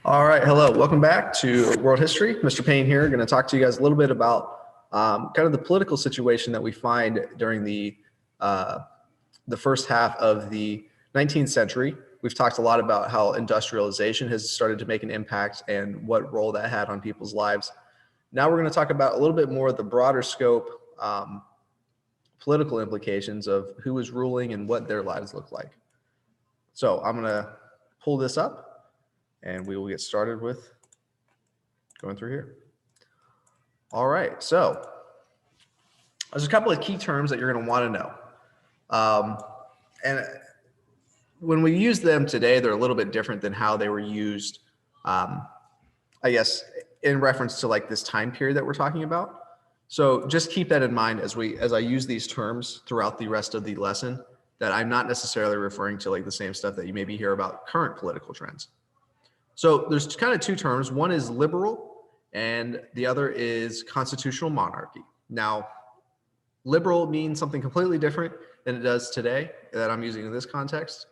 All right, hello, welcome back to World History. Mr. Payne here, going to talk to you guys a little bit about kind of the political situation that we find during the first half of the 19th century. We've talked a lot about how industrialization has started to make an impact and what role that had on people's lives. Now we're going to talk about a little bit more of the broader scope political implications of who was ruling and what their lives look like. So I'm going to pull this up and we will get started with going through here. All right, so there's a couple of key terms that you're going to want to know. And when we use them today, they're a little bit different than how they were used, I guess, in reference to like this time period that we're talking about. So just keep that in mind as I use these terms throughout the rest of the lesson, that I'm not necessarily referring to like the same stuff that you maybe hear about current political trends. So there's kind of two terms. One is liberal and the other is constitutional monarchy. Now, liberal means something completely different than it does today that I'm using in this context.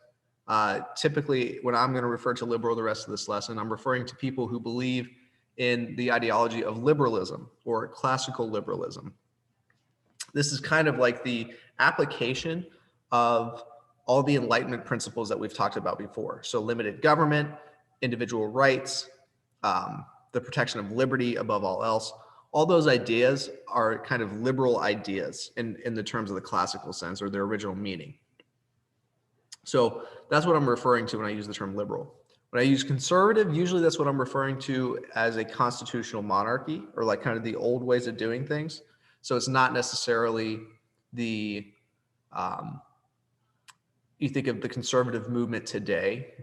Typically, when I'm going to refer to liberal the rest of this lesson, I'm referring to people who believe in the ideology of liberalism or classical liberalism. This is kind of like the application of all the Enlightenment principles that we've talked about before. So limited government, individual rights, the protection of liberty above all else. All those ideas are kind of liberal ideas in the terms of the classical sense or their original meaning. So that's what I'm referring to when I use the term liberal. When I use conservative, usually that's what I'm referring to as a constitutional monarchy or like kind of the old ways of doing things. So it's not necessarily the, you think of the conservative movement today,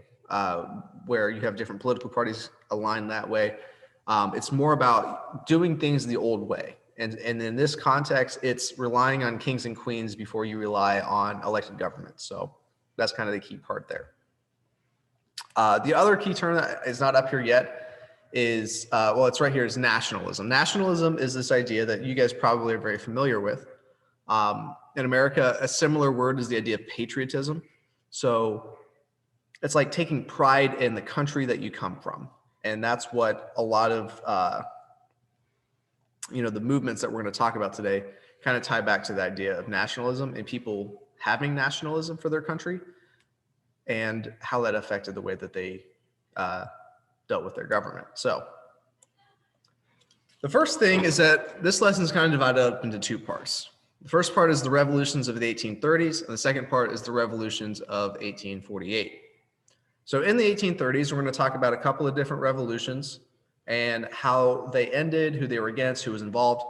where you have different political parties aligned that way. It's more about doing things the old way. And in this context, it's relying on kings and queens before you rely on elected government. So that's kind of the key part there. The other key term that is not up here yet is, well, it's right here, is nationalism. Nationalism is this idea that you guys probably are very familiar with. In America, a similar word is the idea of patriotism. So it's like taking pride in the country that you come from. And that's what a lot of, the movements that we're going to talk about today kind of tie back to the idea of nationalism and people having nationalism for their country and how that affected the way that they dealt with their government. So the first thing is that this lesson is kind of divided up into two parts. The first part is the revolutions of the 1830s, and the second part is the revolutions of 1848. So in the 1830s, we're going to talk about a couple of different revolutions and how they ended, who they were against, who was involved.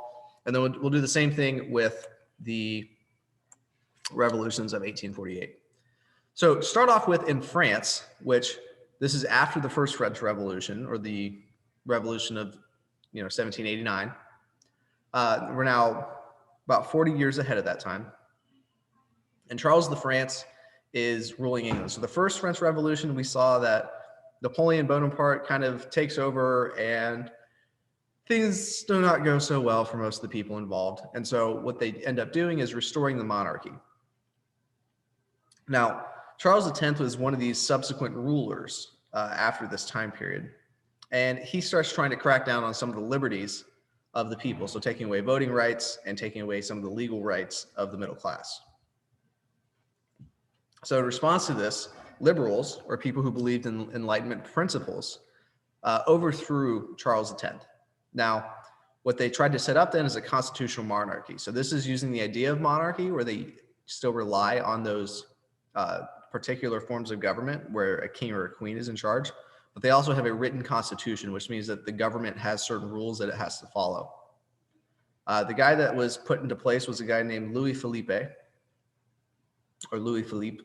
And then we'll do the same thing with the revolutions of 1848. So start off with in France, which this is after the first French Revolution or the revolution of 1789. We're now about 40 years ahead of that time. And Charles of France is ruling England. So the first French Revolution, we saw that Napoleon Bonaparte kind of takes over and things do not go so well for most of the people involved. And so what they end up doing is restoring the monarchy. Now, Charles X was one of these subsequent rulers after this time period. And he starts trying to crack down on some of the liberties of the people. So taking away voting rights and taking away some of the legal rights of the middle class. So in response to this, liberals, or people who believed in Enlightenment principles, overthrew Charles X. Now, what they tried to set up then is a constitutional monarchy. So this is using the idea of monarchy where they still rely on those particular forms of government where a king or a queen is in charge, but they also have a written constitution, which means that the government has certain rules that it has to follow. The guy that was put into place was a guy named Louis Philippe, or Louis Philippe.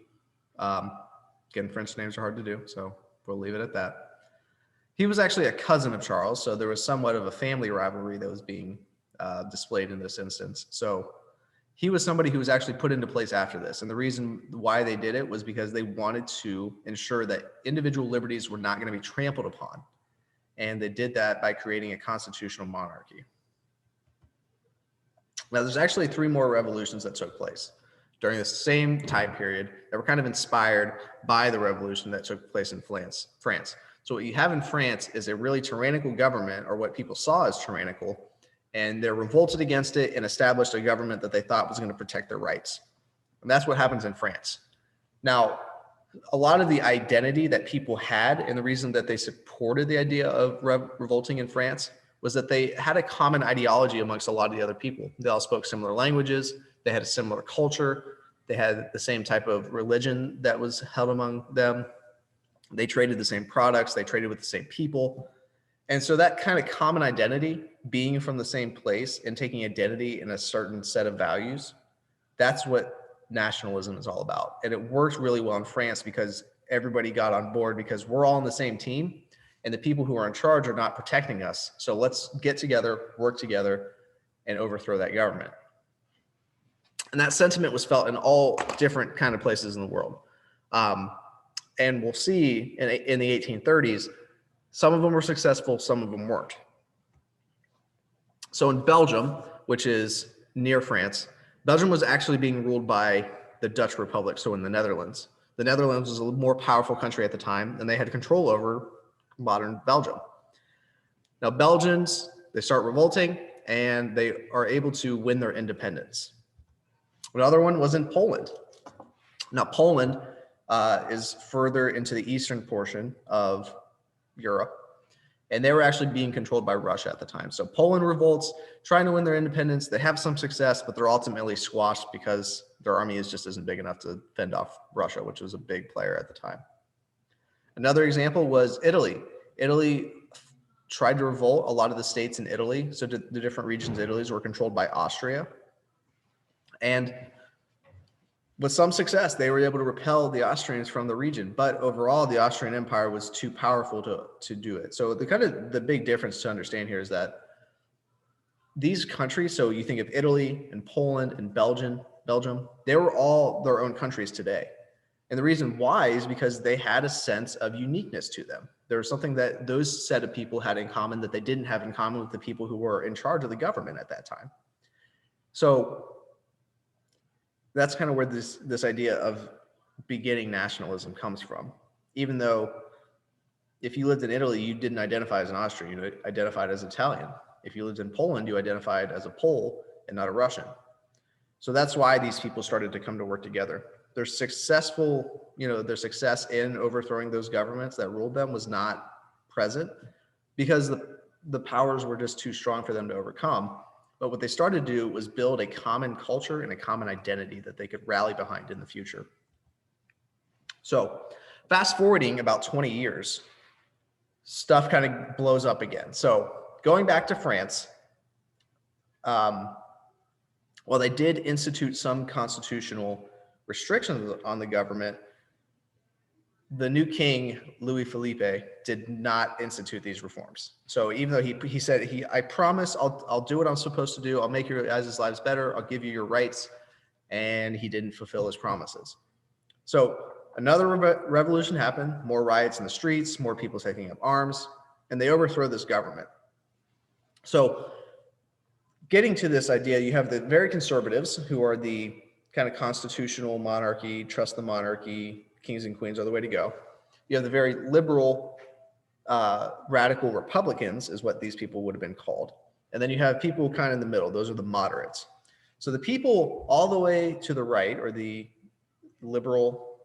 Again, French names are hard to do, so we'll leave it at that. He was actually a cousin of Charles, so there was somewhat of a family rivalry that was being displayed in this instance. So he was somebody who was actually put into place after this. And the reason why they did it was because they wanted to ensure that individual liberties were not going to be trampled upon. And they did that by creating a constitutional monarchy. Now, there's actually 3 more revolutions that took place during the same time period that were kind of inspired by the revolution that took place in France. So what you have in France is a really tyrannical government, or what people saw as tyrannical, and they're revolted against it and established a government that they thought was going to protect their rights. And that's what happens in France. Now, a lot of the identity that people had, and the reason that they supported the idea of revolting in France, was that they had a common ideology amongst a lot of the other people. They all spoke similar languages. They had a similar culture. They had the same type of religion that was held among them. They traded the same products. They traded with the same people. And so that kind of common identity, being from the same place and taking identity in a certain set of values, that's what nationalism is all about. And it worked really well in France because everybody got on board, because we're all on the same team and the people who are in charge are not protecting us. So let's get together, work together, and overthrow that government. And that sentiment was felt in all different kind of places in the world. And we'll see in the 1830s, some of them were successful, some of them weren't. So in Belgium, which is near France, Belgium was actually being ruled by the Dutch Republic, so in the Netherlands. The Netherlands was a more powerful country at the time, and they had control over modern Belgium. Now, Belgians, they start revolting, and they are able to win their independence. Another one was in Poland. Now, Poland is further into the eastern portion of Europe, and they were actually being controlled by Russia at the time. So Poland revolts, trying to win their independence. They have some success, but they're ultimately squashed because their army just isn't big enough to fend off Russia, which was a big player at the time. Another example was Italy. Italy tried to revolt. A lot of the states in Italy, so the different regions of Italy, were controlled by Austria. And with some success, they were able to repel the Austrians from the region. But overall, the Austrian Empire was too powerful to do it. So the big difference to understand here is that these countries, so you think of Italy and Poland and Belgium, they were all their own countries today. And the reason why is because they had a sense of uniqueness to them. There was something that those set of people had in common that they didn't have in common with the people who were in charge of the government at that time. So that's kind of where this idea of beginning nationalism comes from. Even though if you lived in Italy, you didn't identify as an Austrian, you identified as Italian. If you lived in Poland, you identified as a Pole and not a Russian. So that's why these people started to come to work together. Their success in overthrowing those governments that ruled them was not present because the powers were just too strong for them to overcome. But what they started to do was build a common culture and a common identity that they could rally behind in the future. So fast forwarding about 20 years, stuff kind of blows up again. So going back to France, while they did institute some constitutional restrictions on the government, the new king, Louis Philippe, did not institute these reforms. So even though he said, I promise I'll do what I'm supposed to do. I'll make your guys' lives better. I'll give you your rights. And he didn't fulfill his promises. So another revolution happened, more riots in the streets, more people taking up arms, and they overthrow this government. So getting to this idea, you have the very conservatives who are the kind of constitutional monarchy, trust the monarchy, kings and queens are the way to go. You have the very liberal, radical Republicans is what these people would have been called. And then you have people kind of in the middle. Those are the moderates. So the people all the way to the right, or the liberal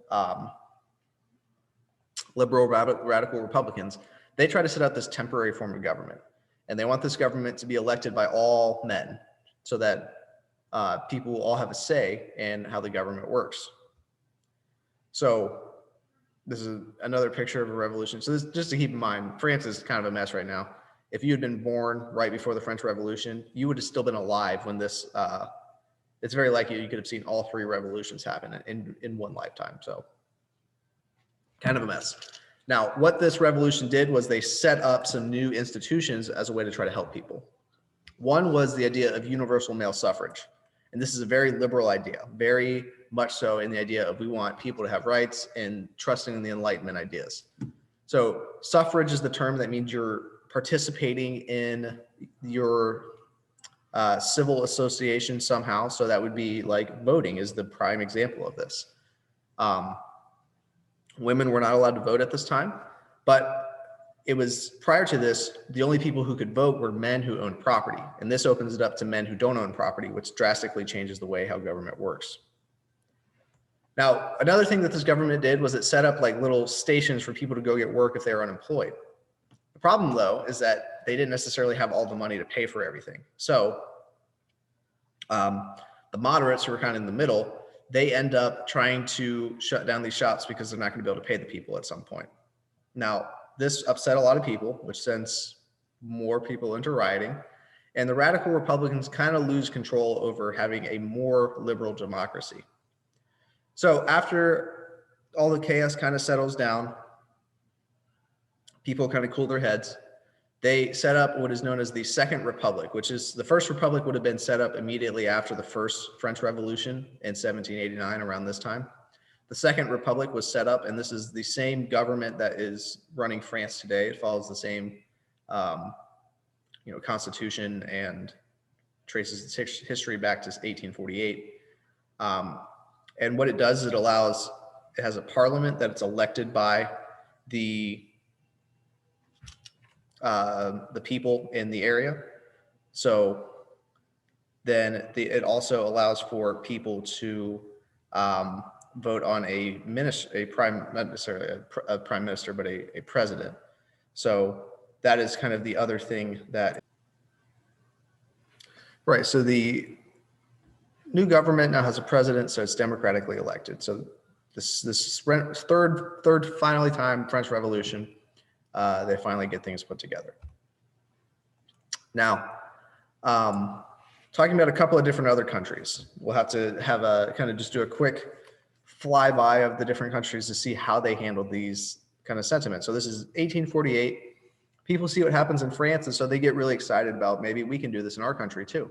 radical Republicans, they try to set up this temporary form of government. And they want this government to be elected by all men so that people all have a say in how the government works. So this is another picture of a revolution. So this, just to keep in mind, France is kind of a mess right now. If you had been born right before the French Revolution, you would have still been alive when this, it's very likely you could have seen all three revolutions happen in one lifetime. So kind of a mess. Now, what this revolution did was they set up some new institutions as a way to try to help people. One was the idea of universal male suffrage. And this is a very liberal idea, very much so in the idea of we want people to have rights and trusting in the Enlightenment ideas. So suffrage is the term that means you're participating in your civil association somehow. So that would be like voting is the prime example of this. Women were not allowed to vote at this time, but it was prior to this, the only people who could vote were men who owned property. And this opens it up to men who don't own property, which drastically changes the way how government works. Now, another thing that this government did was it set up like little stations for people to go get work if they were unemployed. The problem, though, is that they didn't necessarily have all the money to pay for everything. So the moderates, who are kind of in the middle, they end up trying to shut down these shops because they're not going to be able to pay the people at some point. Now, this upset a lot of people, which sends more people into rioting. And the radical Republicans kind of lose control over having a more liberal democracy. So after all the chaos kind of settles down, people kind of cool their heads. They set up what is known as the Second Republic, which is the First Republic would have been set up immediately after the First French Revolution in 1789, around this time. The Second Republic was set up, and this is the same government that is running France today. It follows the same, constitution and traces its history back to 1848. And what it does is it has a parliament that it's elected by the people in the area. So then it also allows for people to vote on a prime, not necessarily a prime minister, but a president. So that is kind of the other thing that. Right. So the new government now has a president, so it's democratically elected. So this third finally time French Revolution, they finally get things put together. Now, talking about a couple of different other countries, we'll have to just do a quick flyby of the different countries to see how they handled these kind of sentiments. So this is 1848. People see what happens in France, and so they get really excited about maybe we can do this in our country too.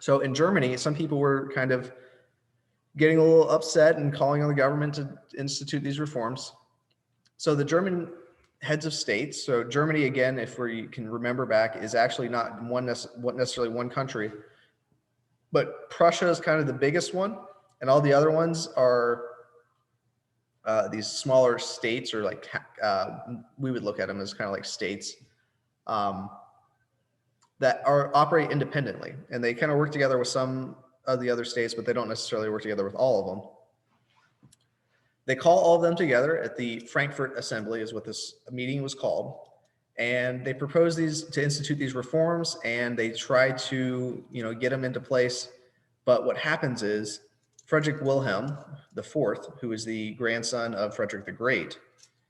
So in Germany, some people were kind of getting a little upset and calling on the government to institute these reforms. So the German heads of states, so Germany, again, if we can remember back, is actually not necessarily one country, but Prussia is kind of the biggest one, and all the other ones are these smaller states, or like we would look at them as kind of like states that operate independently, and they kind of work together with some of the other states, but they don't necessarily work together with all of them. They call all of them together at the Frankfurt Assembly, is what this meeting was called, and they propose to institute these reforms, and they try to get them into place. But what happens is Frederick Wilhelm IV, who is the grandson of Frederick the Great,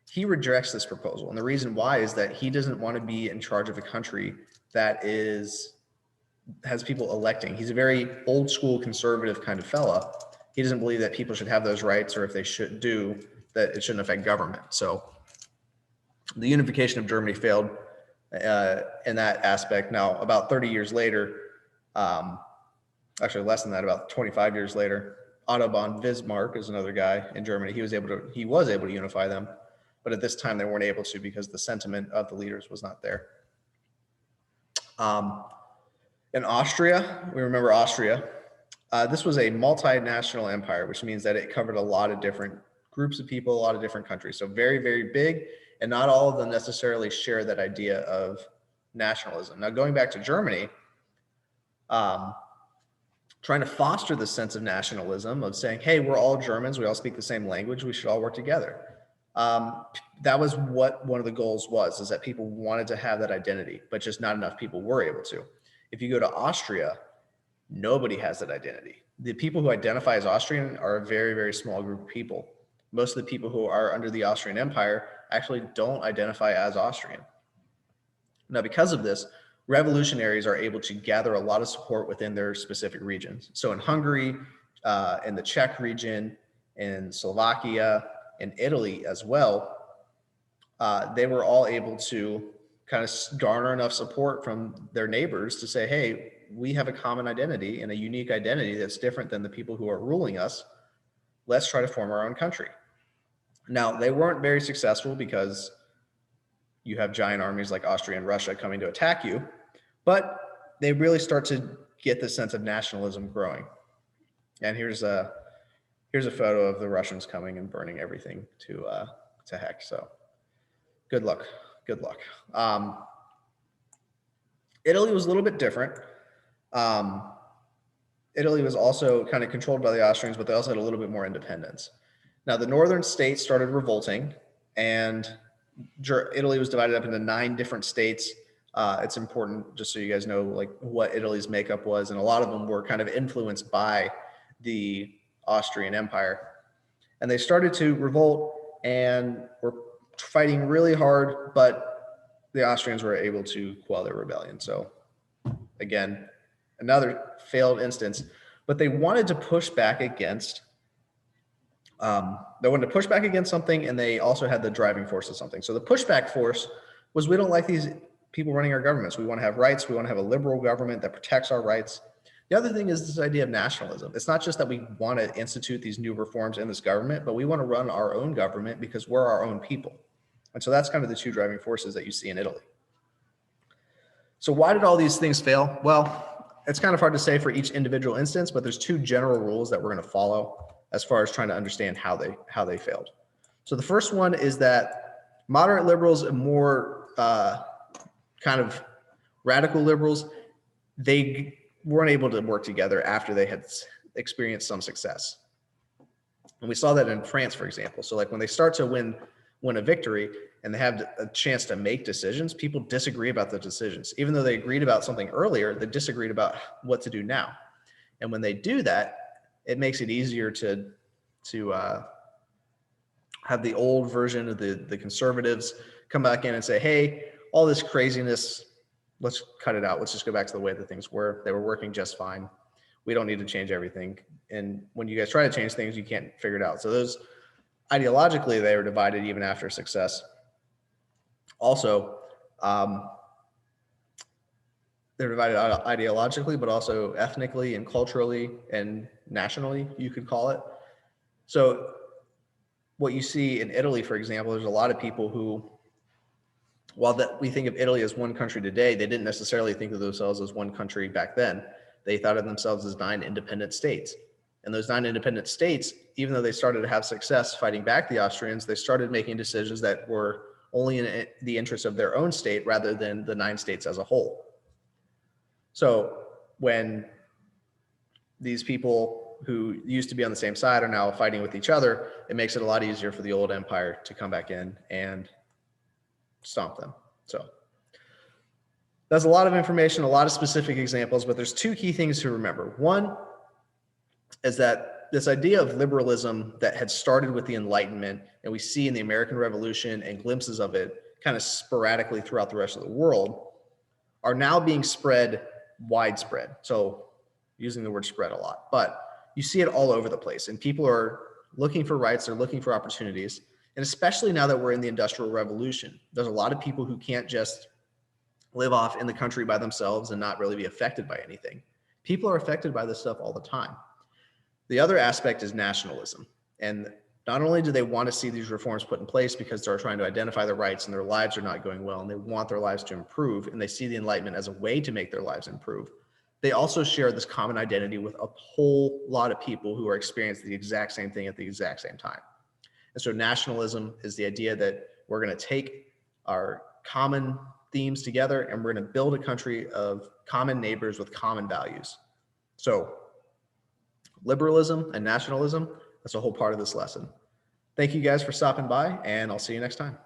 he rejects this proposal. And the reason why is that he doesn't want to be in charge of a country that has people electing. He's a very old school conservative kind of fella. He doesn't believe that people should have those rights, or if they should do, that it shouldn't affect government. So the unification of Germany failed in that aspect. Now, about 30 years later, actually less than that, about 25 years later, Otto von Bismarck is another guy in Germany. He was able to unify them, but at this time they weren't able to because the sentiment of the leaders was not there. In Austria, we remember Austria. This was a multinational empire, which means that it covered a lot of different groups of people, a lot of different countries. So very, very big, and not all of them necessarily share that idea of nationalism. Now, going back to Germany, trying to foster the sense of nationalism, of saying, hey, we're all Germans, we all speak the same language, we should all work together. That was what one of the goals was, is that people wanted to have that identity, but just not enough people were able to. If you go to Austria, nobody has that identity. The people who identify as Austrian are a very, very small group of people. Most of the people who are under the Austrian Empire actually don't identify as Austrian. Now, because of this, revolutionaries are able to gather a lot of support within their specific regions. So in Hungary, in the Czech region, in Slovakia, in Italy as well, they were all able to kind of garner enough support from their neighbors to say, hey, we have a common identity and a unique identity that's different than the people who are ruling us. Let's try to form our own country. Now, they weren't very successful because you have giant armies like Austria and Russia coming to attack you, but they really start to get the sense of nationalism growing. And here's a photo of the Russians coming and burning everything to heck. So Good luck. Good luck. Italy was a little bit different. Italy was also kind of controlled by the Austrians, but they also had a little bit more independence. Now, the northern states started revolting, and Italy was divided up into 9 different states. It's important, just so you guys know, like what Italy's makeup was, and a lot of them were kind of influenced by the Austrian Empire. And they started to revolt and were fighting really hard, but the Austrians were able to quell their rebellion. So again, another failed instance, but they wanted to push back against something, and they also had the driving force of something. So the pushback force was, we don't like these people running our governments. We want to have rights. We want to have a liberal government that protects our rights. The other thing is this idea of nationalism. It's not just that we want to institute these new reforms in this government, but we want to run our own government because we're our own people. And so that's kind of the 2 driving forces that you see in Italy. So why did all these things fail? Well, it's kind of hard to say for each individual instance, but there's 2 general rules that we're going to follow as far as trying to understand how they failed. So the first one is that moderate liberals and more kind of radical liberals, they weren't able to work together after they had experienced some success. And we saw that in France, for example. So like when they start to win a victory and they have a chance to make decisions, people disagree about the decisions. Even though they agreed about something earlier, they disagreed about what to do now. And when they do that, it makes it easier to have the old version of the conservatives come back in and say, hey, all this craziness, let's cut it out. Let's just go back to the way that things were. They were working just fine. We don't need to change everything. And when you guys try to change things, you can't figure it out. So those, ideologically, they were divided even after success. Also, they're divided ideologically, but also ethnically and culturally and nationally, you could call it. So what you see in Italy, for example, there's a lot of people who, while that we think of Italy as one country today, they didn't necessarily think of themselves as one country back then. They thought of themselves as 9 independent states. And those 9 independent states, even though they started to have success fighting back the Austrians, they started making decisions that were only in the interest of their own state rather than the 9 states as a whole. So when these people who used to be on the same side are now fighting with each other, it makes it a lot easier for the old empire to come back in and stomp them. So that's a lot of information, a lot of specific examples, but there's 2 key things to remember. One is that this idea of liberalism that had started with the Enlightenment, and we see in the American Revolution and glimpses of it kind of sporadically throughout the rest of the world, are now being spread widespread. So using the word spread a lot, but you see it all over the place, and people are looking for rights, they're looking for opportunities. And especially now that we're in the Industrial Revolution, there's a lot of people who can't just live off in the country by themselves and not really be affected by anything. People are affected by this stuff all the time. The other aspect is nationalism. And not only do they want to see these reforms put in place because they're trying to identify their rights and their lives are not going well and they want their lives to improve and they see the Enlightenment as a way to make their lives improve, they also share this common identity with a whole lot of people who are experiencing the exact same thing at the exact same time. And so nationalism is the idea that we're going to take our common themes together and we're going to build a country of common neighbors with common values. So liberalism and nationalism, that's a whole part of this lesson. Thank you guys for stopping by, and I'll see you next time.